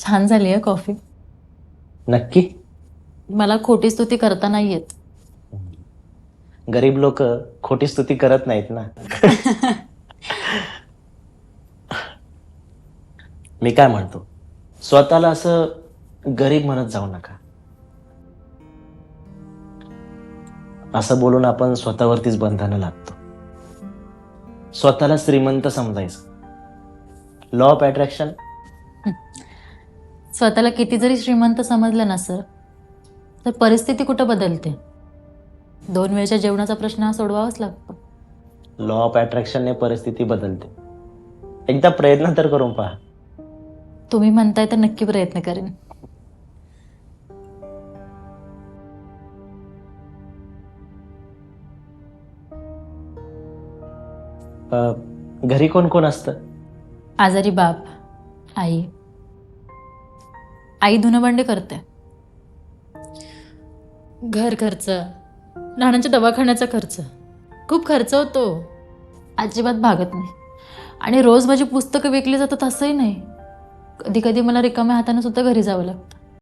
छान झाली आहे कॉफी. नक्की. मला खोटी स्तुती करता नाही येत. गरीब लोक खोटी स्तुती करत नाहीत ना. मी काय म्हणतो, स्वतःला असं गरीब म्हणत जाऊ नका. असं बोलून आपण स्वतःवरतीच बंधनं लागतो. स्वतःला श्रीमंत समजायचं. Law of attraction. स्वतःला किती जरी श्रीमंत समजलं ना सर, तर परिस्थिती कुठं बदलते. 2 वेळच्या जेवणाचा प्रश्न हा सोडवावाच लागतो. लॉ ऑफ अट्रॅक्शनने परिस्थिती बदलते. एकदा प्रयत्न तर करून पहा. तुम्ही म्हणताय तर नक्की प्रयत्न करेन. घरी कोण कोण असतं? आजारी बाप, आई. आई धुणंभांडी करते. घर खर्च, लहानांच्या दवाखान्याचा खर्च, खूप खर्च होतो. अजिबात भागत नाही. आणि रोज माझी पुस्तकं विकली जातात असंही नाही. कधी कधी मला रिकाम्या हाताने सुद्धा घरी जावं लागतं.